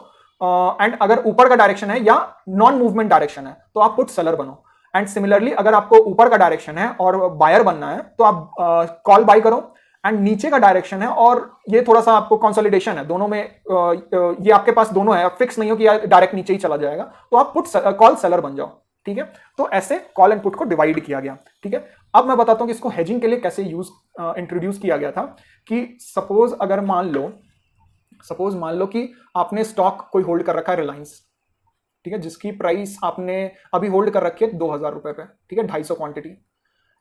एंड अगर ऊपर का डायरेक्शन है या नॉन मूवमेंट डायरेक्शन है तो आप पुट सेलर बनो। एंड सिमिलरली अगर आपको ऊपर का डायरेक्शन है और बायर बनना है तो आप कॉल बाई करो, एंड नीचे का डायरेक्शन है और ये थोड़ा सा आपको कंसोलिडेशन है, दोनों में ये आपके पास दोनों है, फिक्स नहीं हो कि डायरेक्ट नीचे ही चला जाएगा, तो आप पुट कॉल सेलर बन जाओ, ठीक है। तो ऐसे कॉल एंड पुट को डिवाइड किया गया, ठीक है। अब मैं बताता हूं कि इसको हेजिंग के लिए कैसे इंट्रोड्यूस किया गया था। कि सपोज मान लो कि आपने स्टॉक कोई होल्ड कर रखा है रिलायंस, ठीक है, जिसकी प्राइस आपने अभी होल्ड कर रखी है 2,000 रुपए पे, ठीक है, 250 क्वांटिटी,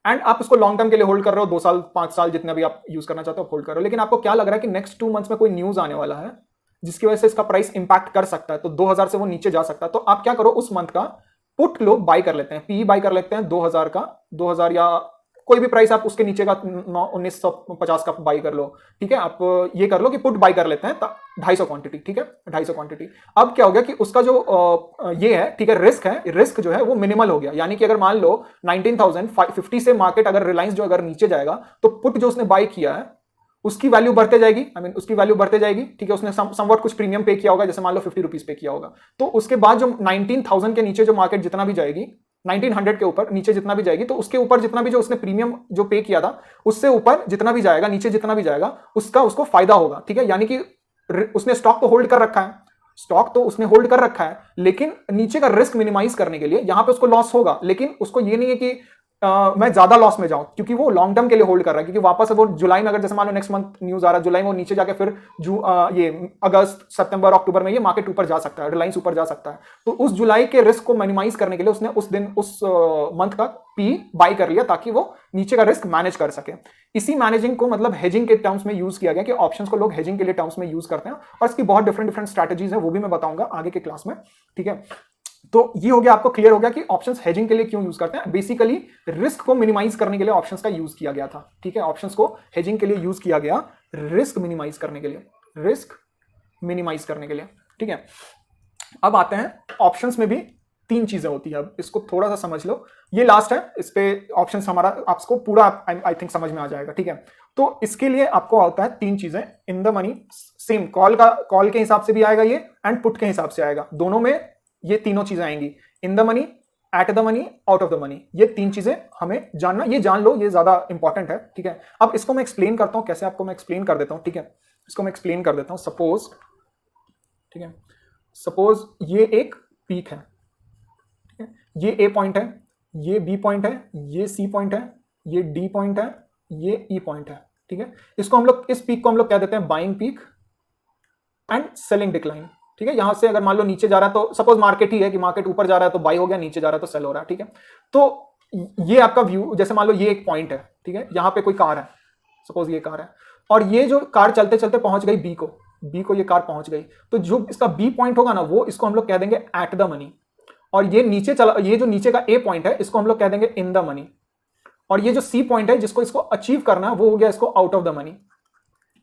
एंड आप उसको लॉन्ग टर्म के लिए होल्ड कर रहे हो, 2 साल 5 साल जितने भी आप यूज करना चाहते हो होल्ड कर रहे हो, लेकिन आपको क्या लग रहा है कि नेक्स्ट 2 मंथ्स में कोई न्यूज आने वाला है जिसकी वजह से इसका प्राइस इंपैक्ट कर सकता है, तो 2,000 से वो नीचे जा सकता है, तो आप क्या करो, उस मंथ का पुट लोग बाई कर लेते हैं, पी बाई कर लेते हैं 2,000 का, 2,000 या कोई भी प्राइस आप उसके नीचे का 1950 का बाई कर लो, ठीक है। आप ये कर लो कि पुट बाई कर लेते हैं 250 क्वांटिटी, ठीक है, 250 क्वांटिटी। अब क्या हो गया कि उसका जो ये है, ठीक है, रिस्क जो है वो मिनिमल हो गया, यानी कि अगर मान लो 19,050 से मार्केट अगर रिलायंस जो अगर नीचे जाएगा तो पुट जो उसने बाई किया है उसकी वैल्यू बढ़ते जाएगी, उसकी वैल्यू बढ़ते जाएगी, ठीक है, उसने समवट कुछ प्रीमियम पे किया होगा, जैसे मान लो 50 रुपीज पे किया होगा, तो उसके बाद जो 19,000 के नीचे जो मार्केट जितना भी जाएगी, 1900 के ऊपर नीचे जितना भी जाएगी, तो उसके ऊपर जितना भी जो उसने प्रीमियम जो पे किया था उससे ऊपर जितना भी जाएगा, नीचे जितना भी जाएगा उसको फायदा होगा, ठीक है। यानी कि उसने स्टॉक तो होल्ड कर रखा है, लेकिन नीचे का रिस्क मिनिमाइज करने के लिए यहां पे उसको लॉस होगा, लेकिन उसको ये नहीं है कि मैं ज्यादा लॉस में जाऊं, क्योंकि वो लॉन्ग टर्म के लिए होल्ड कर रहा है, क्योंकि वापस वो जुलाई में अगर जैसे मान लो नेक्स्ट मंथ न्यूज आ रहा है, जुलाई में वो नीचे जाके फिर ये अगस्त सितंबर अक्टूबर में ये मार्केट ऊपर जा सकता है, रिलायंस ऊपर जा सकता है, तो उस जुलाई के रिस्क को मिनिमाइज करने के लिए उसने उस मंथ का पी बाई कर लिया ताकि वो नीचे का रिस्क मैनेज कर सके। इसी मैनेजिंग को मतलब हेजिंग के टर्म्स में यूज किया गया कि ऑप्शंस को लोग हेजिंग के लिए टर्म्स में यूज करते हैं, और इसकी बहुत डिफरेंट स्ट्रैटेजीज है, वो भी मैं बताऊंगा आगे के क्लास में, ठीक है। तो ये हो गया, आपको क्लियर हो गया कि ऑप्शंस हेजिंग के लिए क्यों यूज करते हैं। बेसिकली रिस्क को मिनिमाइज करने के लिए ऑप्शंस का यूज किया गया था, ठीक है, ऑप्शंस को हेजिंग के लिए यूज किया गया रिस्क मिनिमाइज करने के लिए, ठीक है। अब आते हैं ऑप्शंस में भी 3 चीजें होती है, अब इसको थोड़ा सा समझ लो, ये लास्ट है, इस पे ऑप्शंस हमारा आपको पूरा आई थिंक समझ में आ जाएगा, ठीक है। तो इसके लिए आपको आता है 3 चीजें in the money, same call के हिसाब से भी आएगा ये एंड पुट के हिसाब से आएगा, दोनों में ये तीनों चीजें आएंगी, in the money, at the money, out of the money, ये 3 चीजें हमें जानना, ये जान लो, ये ज्यादा इंपॉर्टेंट है, ठीक है। अब इसको मैं एक्सप्लेन करता हूं, कैसे आपको मैं एक्सप्लेन कर देता हूं, ठीक है, इसको मैं एक्सप्लेन कर देता हूं। सपोज, ठीक है, सपोज ये एक पीक है, ठीक है, ये ए पॉइंट है, ये बी पॉइंट है, ये सी पॉइंट है, ये डी पॉइंट है, ये ई पॉइंट है, ठीक है। इसको हम लोग, इस पीक को हम लोग कह देते हैं buying peak and selling decline, ठीक है। यहां से अगर मान लो नीचे जा रहा है तो सपोज मार्केट ही है कि मार्केट ऊपर जा रहा है तो बाई हो गया, नीचे जा रहा है तो सेल हो रहा है, ठीक है। तो ये आपका व्यू, जैसे मान लो ये एक पॉइंट है, ठीक है, यहां पे कोई कार है, सपोज ये कार है, और ये जो कार चलते चलते पहुंच गई बी को ये कार पहुंच गई, तो जो इसका बी पॉइंट होगा ना, वो इसको हम लोग कह देंगे एट द मनी, और ये नीचे चला, ये जो नीचे का ए पॉइंट है इसको हम लोग कह देंगे इन द मनी, और ये जो सी पॉइंट है जिसको इसको अचीव करना है वो हो गया इसको आउट ऑफ द मनी।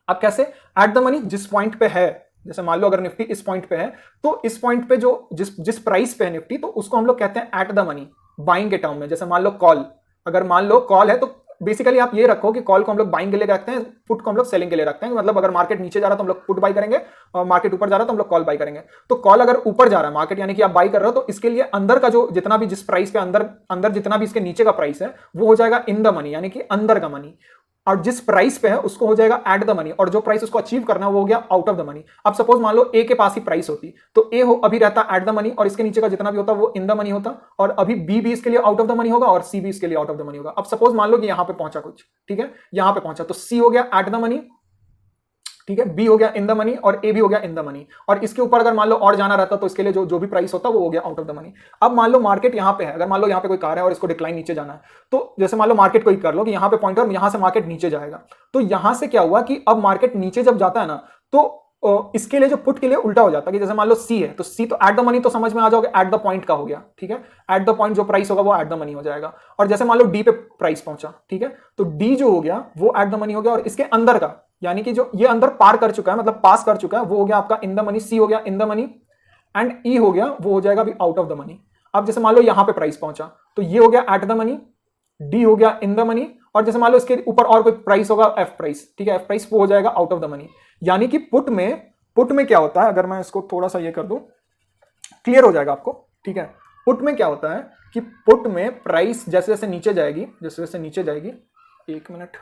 अब कैसे? एट द मनी जिस पॉइंट पे है, जैसे मान लो अगर निफ्टी इस पॉइंट पे है तो इस पॉइंट पे जो जिस प्राइस पे है निफ्टी तो उसको हम लोग कहते हैं एट द मनी बाइंग के टर्म में। जैसे मान लो कॉल, अगर मान लो कॉल है तो बेसिकली आप ये रखो कि कॉल को हम लोग बाइंग के लिए रखते हैं, पुट को हम लोग सेलिंग के लिए रखते हैं। मतलब अगर मार्केट नीचे जा रहा है तो हम लोग पुट बाई करेंगे, और मार्केट ऊपर जा रहा है तो हम लोग कॉल बाई करेंगे। तो कॉल अगर ऊपर जा रहा है मार्केट, यानी कि आप बाई कर रहे हो, तो इसके लिए अंदर का जो जितना भी जिस प्राइस पे अंदर जितना भी इसके नीचे का प्राइस है वो हो जाएगा इन द मनी, यानी कि अंदर का मनी। और जिस प्राइस पे है उसको हो जाएगा एट द मनी, और जो प्राइस उसको अचीव करना है वो हो गया आउट ऑफ द मनी। अब सपोज मान लो ए के पास ही प्राइस होती तो ए हो अभी रहता एट द मनी, और इसके नीचे का जितना भी होता वो इन द मनी होता, और अभी बी भी इसके लिए आउट ऑफ द मनी होगा और सी भी इसके लिए आउट ऑफ द मनी होगा। अब सपोज मान लो कि यहां पे पहुंचा कुछ, ठीक है, यहां पे पहुंचा तो सी हो गया एट द मनी, ठीक है, बी हो गया इन द मनी और ए भी हो गया इन द मनी, और इसके ऊपर अगर मान लो और जाना रहता तो इसके लिए जो भी प्राइस होता वो हो गया आउट ऑफ द मनी। अब मान लो मार्केट यहां पे है, अगर मान लो यहां पे कोई कार है और इसको डिक्लाइन नीचे जाना है, तो जैसे मान लो मार्केट को ही कर लो कि यहां पे पॉइंट और यहां से मार्केट नीचे जाएगा, तो यहां से क्या हुआ कि अब मार्केट नीचे जब जाता है ना तो इसके लिए जो पुट के लिए उल्टा हो जाता है कि जैसे मान लो सी है तो सी तो एट द मनी तो समझ में आ जाओगे, एट द पॉइंट का हो गया, ठीक है, एट द पॉइंट जो प्राइस होगा वो एट द मनी हो जाएगा। और जैसे मान लो डी पे प्राइस पहुंचा, ठीक है, तो डी जो हो गया वो एट द मनी हो गया, और इसके अंदर का यानी कि जो ये अंदर पार कर चुका है, मतलब पास कर चुका है, वो हो गया आपका इन द मनी, सी हो गया इन द मनी, एंड ई हो गया वो हो जाएगा अभी आउट ऑफ द मनी। अब जैसे मान लो यहां पे प्राइस पहुंचा तो ये हो गया एट द मनी, डी हो गया इन द मनी, और जैसे मान लो इसके ऊपर और कोई प्राइस होगा एफ प्राइस, ठीक है, एफ प्राइस वो हो जाएगा आउट ऑफ द मनी। यानी कि पुट में क्या होता है, अगर मैं इसको थोड़ा सा ये कर दूं क्लियर हो जाएगा आपको, ठीक है। पुट में क्या होता है कि पुट में प्राइस जैसे जैसे नीचे जाएगी, एक मिनट,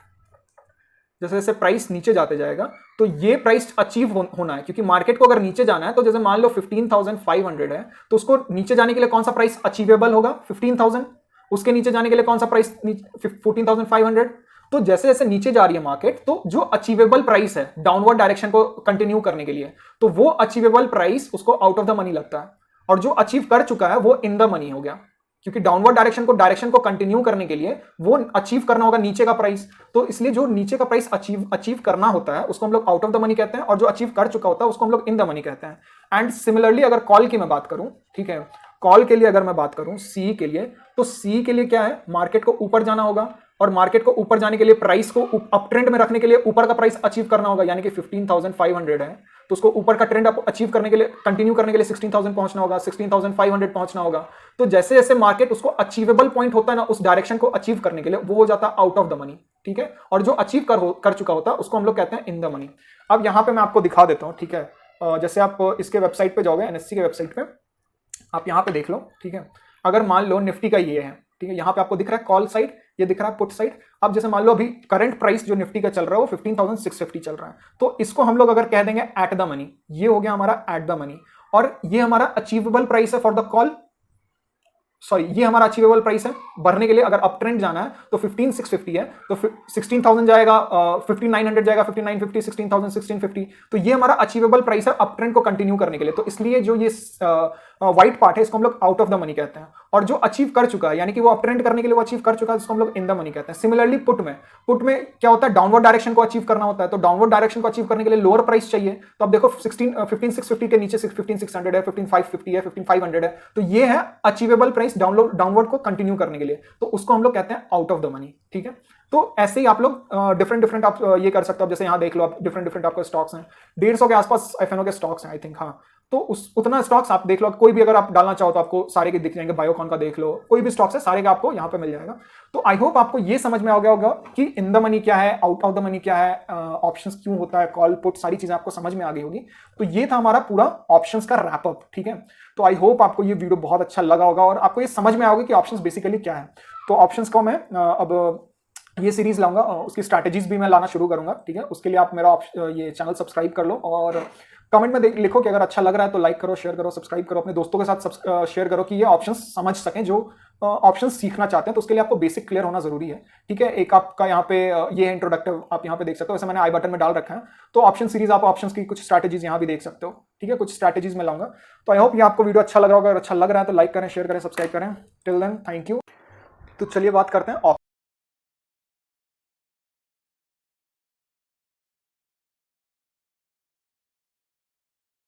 जैसे जैसे प्राइस नीचे जाते जाएगा तो ये प्राइस अचीव होना है, क्योंकि मार्केट को अगर नीचे जाना है तो जैसे मान लो 15,500 है तो उसको नीचे जाने के लिए कौन सा प्राइस अचीवेबल होगा, 15,000, उसके नीचे जाने के लिए कौन सा प्राइस 14,500। तो जैसे जैसे नीचे जा रही है मार्केट तो जो अचीवेबल प्राइस है डाउनवर्ड डायरेक्शन को कंटिन्यू करने के लिए, तो वो अचीवेबल प्राइस उसको आउट ऑफ द मनी लगता है, और जो अचीव कर चुका है वो इन द मनी हो गया, क्योंकि डाउनवर्ड डायरेक्शन को कंटिन्यू करने के लिए वो अचीव करना होगा नीचे का प्राइस, तो इसलिए जो नीचे का प्राइस अचीव करना होता है उसको हम लोग आउट ऑफ द मनी कहते हैं, और जो अचीव कर चुका होता है उसको हम लोग इन द मनी कहते हैं। एंड सिमिलरली अगर कॉल की मैं बात करूं, ठीक है, कॉल के लिए अगर मैं बात करूं सी के लिए, तो सी के लिए क्या है, मार्केट को ऊपर जाना होगा, और मार्केट को ऊपर जाने के लिए प्राइस को अप ट्रेंड में रखने के लिए ऊपर का प्राइस अचीव करना होगा, यानी कि 15,500 है तो उसको ऊपर का ट्रेंड अचीव करने के लिए, कंटिन्यू करने के लिए 16,000 पहुंचना होगा, 16,500 पहुंचना होगा। तो जैसे जैसे मार्केट उसको अचीवेबल पॉइंट होता है ना उस डायरेक्शन को अचीव करने के लिए, वो हो जाता है आउट ऑफ द मनी, ठीक है, और जो अचीव कर चुका होता है उसको हम लोग कहते हैं इन द मनी। अब यहां पे मैं आपको दिखा देता हूं, ठीक है, जैसे आप इसके वेबसाइट पे जाओगे, एनएससी के वेबसाइट पे आप यहां पे देख लो, ठीक है, अगर मान लो निफ्टी का ये है, ठीक है, यहां पे आपको दिख रहा है कॉल साइड, ये दिख रहा है पुट साइड। अब जैसे मान लो अभी करंट प्राइस जो निफ्टी का चल रहा है वो 15,650 चल रहा है, तो इसको हम लोग अगर कह देंगे एट द मनी, ये हो गया हमारा एट द मनी, और ये हमारा अचीवेबल प्राइस है फॉर द कॉल, सॉरी ये हमारा अचीवेबल प्राइस है भरने के लिए। अगर अप ट्रेंड जाना है तो 15,650 है, तो 16,000 जाएगा, 5,900 जाएगा, 5,950, 16,000, 1650, तो ये हमारा अचीवेबल प्राइस है अप ट्रेंड को कंटिन्यू करने के लिए। तो इसलिए जो ये व्हाइट पार्ट है इसको हम लोग आउट ऑफ द मनी कहते हैं, और जो अचीव कर चुका है यानी कि वो अप ट्रेंड करने के लिए वो अचीव कर चुका है उसको हम लोग इन द मनी कहते हैं। सिमिलरली पुट में क्या होता है, डाउनवर्ड डायरेक्शन को अचीव करना होता है, तो डाउनवर्ड डायरेक्शन को अचीव करने के लिए लोअर प्राइस चाहिए। तो अब देखो 15,650 के नीचे 15,600 है, 15,550 है, 15,500 है, तो ये है अचीवेबल प्राइस डाउनवर्ड को कंटिन्यू करने के लिए, तो उसको हम लोग कहते हैं आउट ऑफ द मनी, ठीक है। तो ऐसे ही आप लोग डिफरेंट आप ये कर सकते हो। जैसे यहां देख लो आप डिफरेंट आपके स्टॉक्स हैं, 150 के आसपास एफएनओ के स्टॉक्स हैं आई थिंक, हाँ, तो उतना स्टॉक्स आप देख लो, कोई भी अगर आप डालना चाहो तो आपको सारे के दिख जाएंगे, बायोकॉन का देख लो, कोई भी स्टॉक्स है सारे का आपको यहाँ पे मिल जाएगा। तो आई होप आपको ये समझ में आ गया होगा कि इन द मनी क्या है, आउट ऑफ द मनी क्या है, ऑप्शंस क्यों होता है, कॉल पुट, सारी चीजें आपको समझ में आ गई होगी। तो ये था हमारा पूरा ऑप्शंस का रैपअप, ठीक है। तो आई होप आपको ये वीडियो बहुत अच्छा लगा होगा और आपको ये समझ में आओगे कि ऑप्शंस बेसिकली क्या है। तो ऑप्शंस को मैं अब ये सीरीज लाऊंगा, उसकी स्ट्रैटेजीज भी मैं लाना शुरू करूंगा, ठीक है। उसके लिए आप मेरा ये चैनल सब्सक्राइब कर लो, और कमेंट में लिखो कि अगर अच्छा लग रहा है तो लाइक करो, शेयर करो, सब्सक्राइब करो, अपने दोस्तों के साथ शेयर करो कि ये ऑप्शंस समझ सकें जो ऑप्शंस सीखना चाहते हैं। तो उसके लिए आपको बेसिक क्लियर होना जरूरी है, ठीक है। एक आपका यहाँ पे ये है इंट्रोडक्टिव, आप यहाँ पे देख सकते हो, वैसे मैंने आई बटन में डाल रखा है। तो ऑप्शन सीरीज आप ऑप्शंस की कुछ स्ट्रैटेजीज यहाँ भी देख सकते हो, ठीक है, कुछ स्ट्रैटेजीज में लाऊंगा। तो आई होप ये आपको वीडियो अच्छा लग रहा होगा, अगर अच्छा लग रहा है तो लाइक करें, शेयर करें, सब्सक्राइब करें। Till then thank you. तो चलिए बात करते हैं